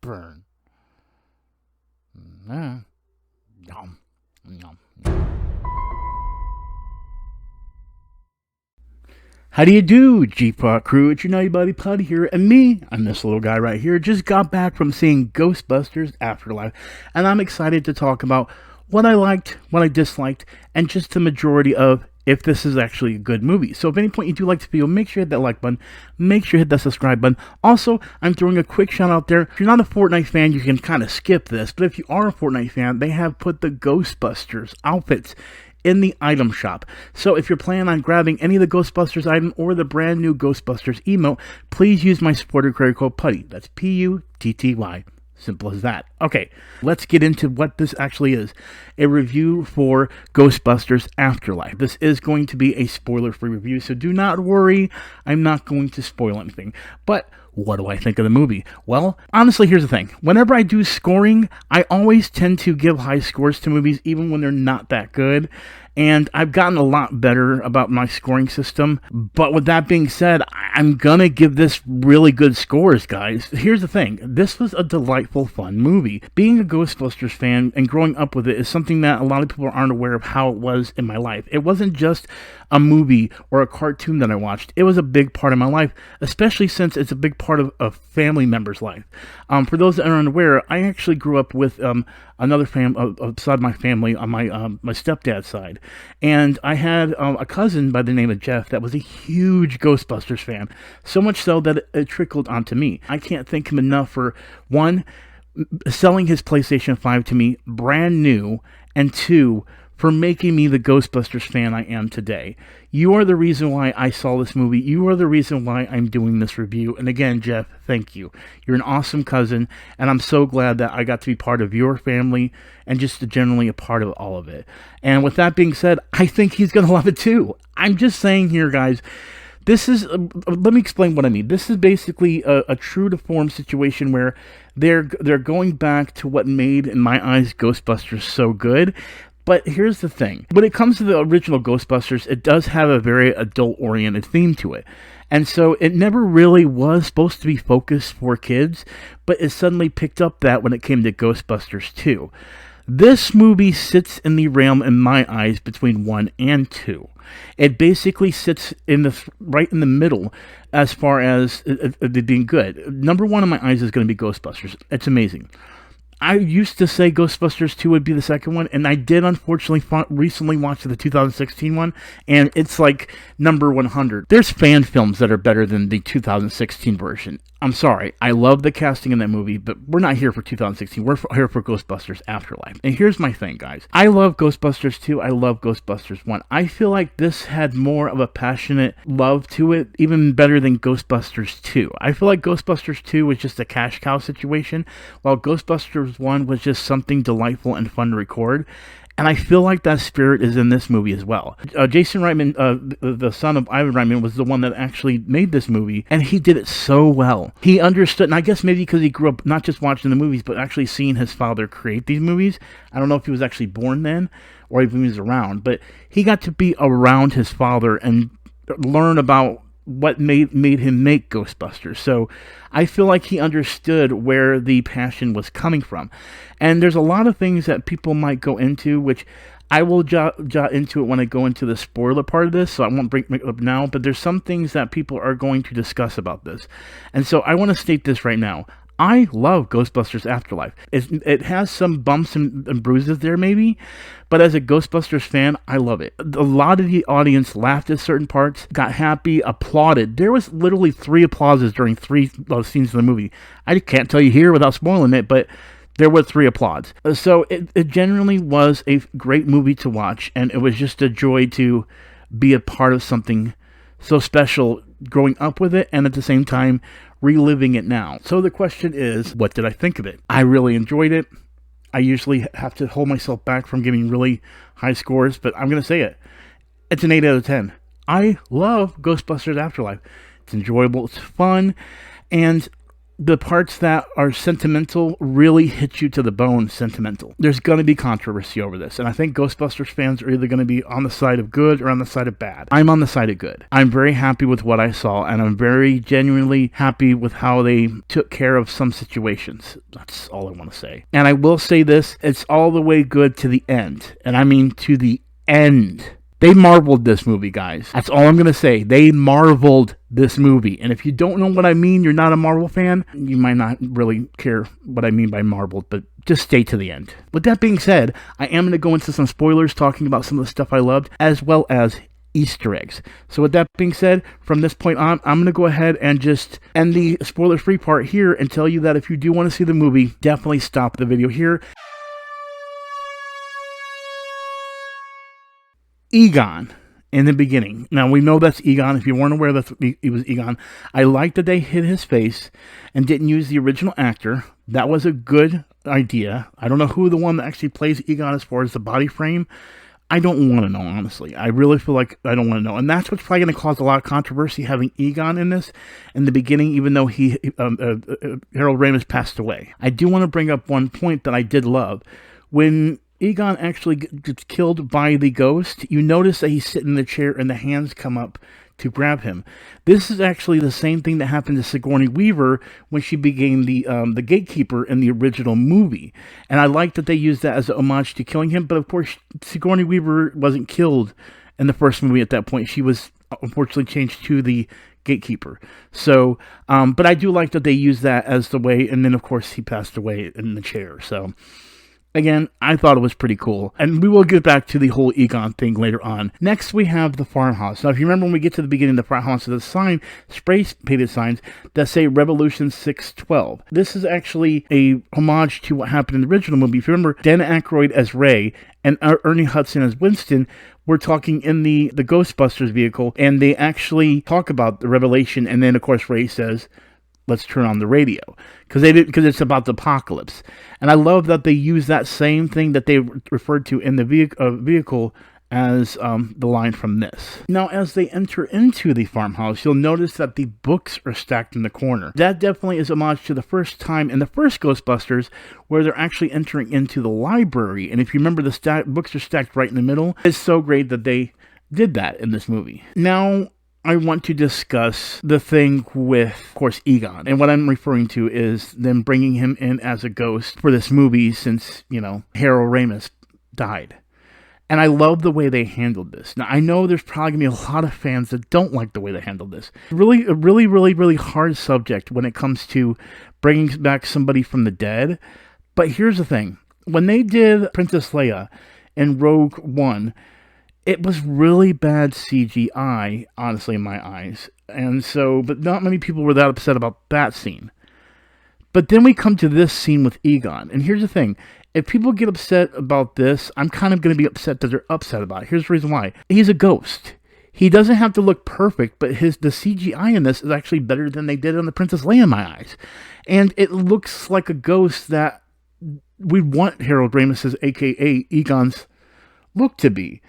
Burn. Yum. Yum. How do you do, G-Pot crew? It's your naughty buddy Putty here, and me, I'm this little guy right here, just got back from seeing Ghostbusters Afterlife, and I'm excited to talk about what I liked, what I disliked, and just the majority of if this is actually a good movie. So if at any point you do like the video, make sure you hit that like button, make sure you hit that subscribe button. Also, I'm throwing a quick shout out there. If you're not a Fortnite fan, you can kind of skip this, but if you are a Fortnite fan, they have put the Ghostbusters outfits in the item shop. So if you're planning on grabbing any of the Ghostbusters item or the brand new Ghostbusters emote, please use my supporter credit code PUTTY. That's PUTTY. Simple as that. Okay, let's get into what this actually is. A review for Ghostbusters Afterlife. This is going to be a spoiler-free review, so do not worry. I'm not going to spoil anything. But what do I think of the movie? Well, honestly, here's the thing. Whenever I do scoring, I always tend to give high scores to movies, even when they're not that good. And I've gotten a lot better about my scoring system. But with that being said, I'm gonna give this really good scores, guys. Here's the thing. This was a delightful, fun movie. Being a Ghostbusters fan and growing up with it is something that a lot of people aren't aware of how it was in my life. It wasn't just a movie or a cartoon that I watched. It was a big part of my life, especially since it's a big part of a family member's life. For those that are unaware, I actually grew up with another beside my family on my stepdad's side, and I had a cousin by the name of Jeff that was a huge Ghostbusters fan, so much so that it trickled onto me. I can't thank him enough for, one, selling his PlayStation 5 to me brand new, and two, for making me the Ghostbusters fan I am today. You are the reason why I saw this movie. You are the reason why I'm doing this review. And again, Jeff, thank you. You're an awesome cousin, and I'm so glad that I got to be part of your family and just generally a part of all of it. And with that being said, I think he's going to love it too. I'm just saying here, guys, this is, let me explain what I mean. This is basically a true-to-form situation where they're going back to what made, in my eyes, Ghostbusters so good. But here's the thing. When it comes to the original Ghostbusters, it does have a very adult-oriented theme to it. And so it never really was supposed to be focused for kids, but it suddenly picked up that when it came to Ghostbusters 2. This movie sits in the realm, in my eyes, between 1 and 2. It basically sits in right in the middle as far as it being good. Number 1 in my eyes is going to be Ghostbusters. It's amazing. I used to say Ghostbusters 2 would be the second one, and I did unfortunately recently watch the 2016 one, and it's like number 100. There's fan films that are better than the 2016 version. I'm sorry, I love the casting in that movie, but we're not here for 2016. We're here for Ghostbusters Afterlife. And here's my thing, guys. I love Ghostbusters 2. I love Ghostbusters 1. I feel like this had more of a passionate love to it, even better than Ghostbusters 2. I feel like Ghostbusters 2 was just a cash cow situation, while Ghostbusters 1 was just something delightful and fun to record. And I feel like that spirit is in this movie as well. Jason Reitman, the son of Ivan Reitman, was the one that actually made this movie, and he did it so well. He understood, and I guess maybe because he grew up not just watching the movies, but actually seeing his father create these movies. I don't know if he was actually born then, or if he was around, but he got to be around his father and learn about what made him make Ghostbusters. So I feel like he understood where the passion was coming from. And there's a lot of things that people might go into, which I will jot into it when I go into the spoiler part of this, so I won't bring it up now, but there's some things that people are going to discuss about this. And so I want to state this right now. I love Ghostbusters Afterlife. It has some bumps and bruises there maybe, but as a Ghostbusters fan, I love it. A lot of the audience laughed at certain parts, got happy, applauded. There was literally 3 applauses during 3 scenes of the movie. I can't tell you here without spoiling it, but there were 3 applauds. So it genuinely was a great movie to watch, and it was just a joy to be a part of something so special growing up with it, and at the same time reliving it now. So the question is, what did I think of it? I really enjoyed it. I usually have to hold myself back from giving really high scores, but I'm going to say it. It's an 8 out of 10. I love Ghostbusters Afterlife. It's enjoyable, it's fun, and the parts that are sentimental really hit you to the bone sentimental. There's going to be controversy over this, and I think Ghostbusters fans are either going to be on the side of good or on the side of bad. I'm on the side of good. I'm very happy with what I saw, and I'm very genuinely happy with how they took care of some situations. That's all I want to say. And I will say this, it's all the way good to the end, and I mean to the end. They marveled this movie, guys. That's all I'm going to say. They marveled this movie. And if you don't know what I mean, you're not a Marvel fan, you might not really care what I mean by marveled, but just stay to the end. With that being said, I am going to go into some spoilers talking about some of the stuff I loved, as well as Easter eggs. So with that being said, from this point on, I'm going to go ahead and just end the spoiler-free part here and tell you that if you do want to see the movie, definitely stop the video here. Egon in the beginning. Now, we know that's Egon. If you weren't aware that it was Egon, I like that they hid his face and didn't use the original actor. That was a good idea. I don't know who the one that actually plays Egon as far as the body frame. I don't want to know, honestly. I really feel like I don't want to know. And that's what's probably going to cause a lot of controversy, having Egon in this in the beginning, even though Harold Ramis passed away. I do want to bring up one point that I did love. When Egon actually gets killed by the ghost, you notice that he's sitting in the chair and the hands come up to grab him. This is actually the same thing that happened to Sigourney Weaver when she became the gatekeeper in the original movie. And I like that they used that as an homage to killing him, but of course Sigourney Weaver wasn't killed in the first movie at that point. She was unfortunately changed to the gatekeeper. So, but I do like that they used that as the way, and then of course he passed away in the chair. So again, I thought it was pretty cool. And we will get back to the whole Egon thing later on. Next, we have the farmhouse. Now, if you remember when we get to the beginning of the farmhouse, there's a sign, spray-painted signs, that say Revolution 612. This is actually a homage to what happened in the original movie. If you remember, Dan Aykroyd as Ray and Ernie Hudson as Winston were talking in the Ghostbusters vehicle, and they actually talk about the Revelation, and then, of course, Ray says, let's turn on the radio, because it's about the apocalypse. And I love that they use that same thing that they referred to in the vehicle as the line from this. Now, as they enter into the farmhouse, you'll notice that the books are stacked in the corner. That definitely is homage to the first time in the first Ghostbusters, where they're actually entering into the library. And if you remember, the books are stacked right in the middle. It's so great that they did that in this movie. Now, I want to discuss the thing with, of course, Egon. And what I'm referring to is them bringing him in as a ghost for this movie since, Harold Ramis died. And I love the way they handled this. Now, I know there's probably going to be a lot of fans that don't like the way they handled this. Really, a really hard subject when it comes to bringing back somebody from the dead. But here's the thing. When they did Princess Leia in Rogue One, it was really bad CGI, honestly, in my eyes. And so, but not many people were that upset about that scene. But then we come to this scene with Egon. And here's the thing. If people get upset about this, I'm kind of going to be upset that they're upset about it. Here's the reason why. He's a ghost. He doesn't have to look perfect, but the CGI in this is actually better than they did on the Princess Leia in my eyes. And it looks like a ghost that we want Harold Ramis's, a.k.a. Egon's, look to be.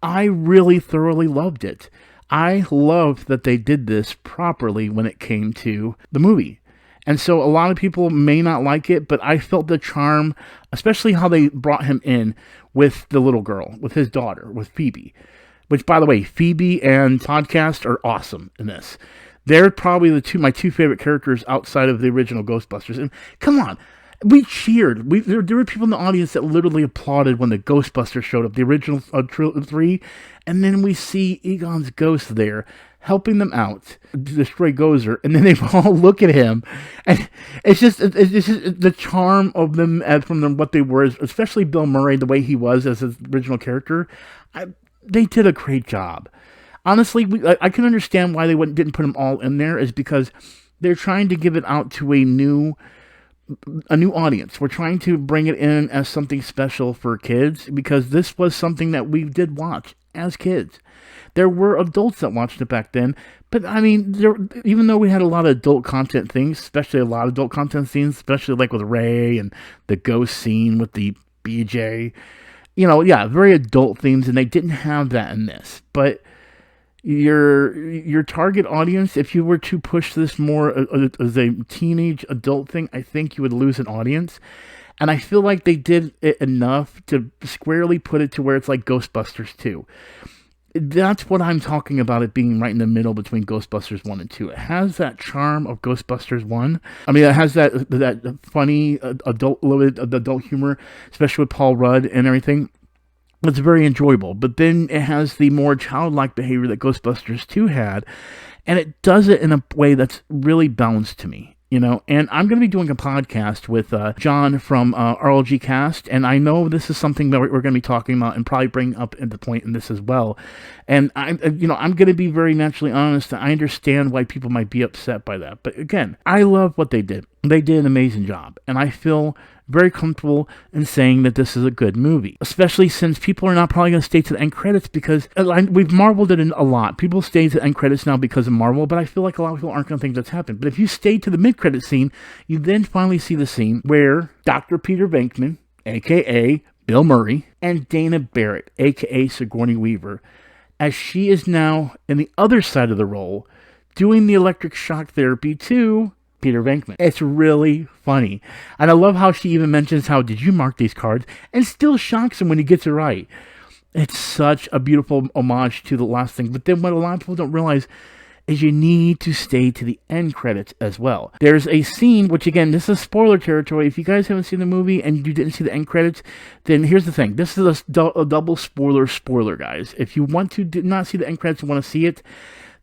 I really thoroughly loved it. I loved that they did this properly when it came to the movie. And so a lot of people may not like it, but I felt the charm, especially how they brought him in with the little girl, with his daughter, with Phoebe. Which, by the way, Phoebe and Podcast are awesome in this. They're probably my two favorite characters outside of the original Ghostbusters. And come on, we cheered. There were people in the audience that literally applauded when the Ghostbusters showed up, the original 3. And then we see Egon's ghost there helping them out to destroy Gozer, and then they all look at him, and it's just the charm of them from what they were, especially Bill Murray, the way he was as his original character. They did a great job. Honestly, I can understand why they didn't put them all in there, is because they're trying to give it out to a new audience. We're trying to bring it in as something special for kids, because this was something that we did watch as kids. There were adults that watched it back then, but I mean, even though we had a lot of adult content things, especially a lot of adult content scenes, especially like with Ray and the ghost scene with the BJ, very adult themes, and they didn't have that in this. But your target audience, if you were to push this more as a teenage adult thing, I think you would lose an audience. And I feel like they did it enough to squarely put it to where it's like Ghostbusters 2. That's what I'm talking about, it being right in the middle between Ghostbusters 1 and 2. It has that charm of Ghostbusters 1. I mean, it has that funny adult humor, especially with Paul Rudd and everything. It's very enjoyable. But then it has the more childlike behavior that Ghostbusters 2 had. And it does it in a way that's really balanced to me. And I'm going to be doing a podcast with John from RLG Cast, and I know this is something that we're going to be talking about and probably bring up into point in this as well. And I'm going to be very naturally honest. I understand why people might be upset by that, but again, I love what they did. They did an amazing job, and I feel very comfortable in saying that this is a good movie, especially since people are not probably going to stay to the end credits, because we've marveled it in a lot. People stay to the end credits now because of Marvel, but I feel like a lot of people aren't going to think that's happened. But if you stay to the mid-credit scene, you then finally see the scene where Dr. Peter Venkman, a.k.a. Bill Murray, and Dana Barrett, a.k.a. Sigourney Weaver, as she is now in the other side of the role, doing the electric shock therapy to Peter Venkman. It's really funny. And I love how she even mentions how, did you mark these cards? And still shocks him when he gets it right. It's such a beautiful homage to the last thing. But then what a lot of people don't realize is you need to stay to the end credits as well. There's a scene, which again, this is spoiler territory. If you guys haven't seen the movie and you didn't see the end credits, then here's the thing. This is a double spoiler, guys. If you did not see the end credits and want to see it,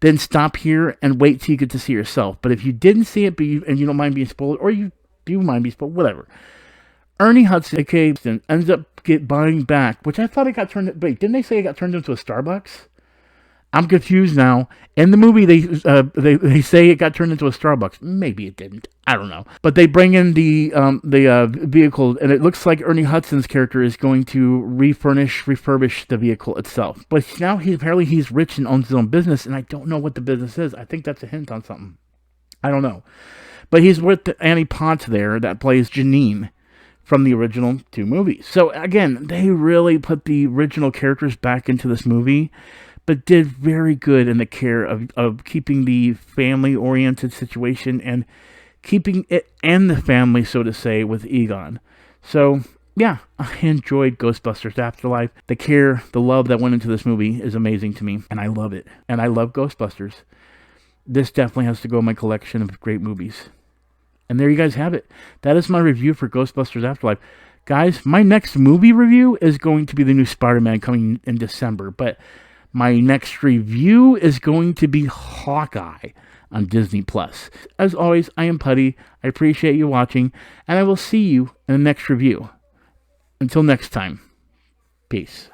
then stop here and wait till you get to see it yourself. But if you didn't see it, and you don't mind being spoiled, or you do mind being spoiled, whatever. Ernie Hudson, a.k.a. ends up buying back, which I thought it got turned... Wait, didn't they say it got turned into a Starbucks? I'm confused now. In the movie, they say it got turned into a Starbucks. Maybe it didn't. I don't know. But they bring in the vehicle, and it looks like Ernie Hudson's character is going to refurbish the vehicle itself. But now apparently he's rich and owns his own business, and I don't know what the business is. I think that's a hint on something. I don't know. But he's with Annie Potts there that plays Janine from the original 2 movies. So again, they really put the original characters back into this movie, but did very good in the care of keeping the family-oriented situation and keeping it and the family, so to say, with Egon. So, yeah, I enjoyed Ghostbusters Afterlife. The care, the love that went into this movie is amazing to me, and I love it. And I love Ghostbusters. This definitely has to go in my collection of great movies. And there you guys have it. That is my review for Ghostbusters Afterlife. Guys, my next movie review is going to be the new Spider-Man coming in December, but my next review is going to be Hawkeye on Disney+. As always, I am Putty. I appreciate you watching, and I will see you in the next review. Until next time, peace.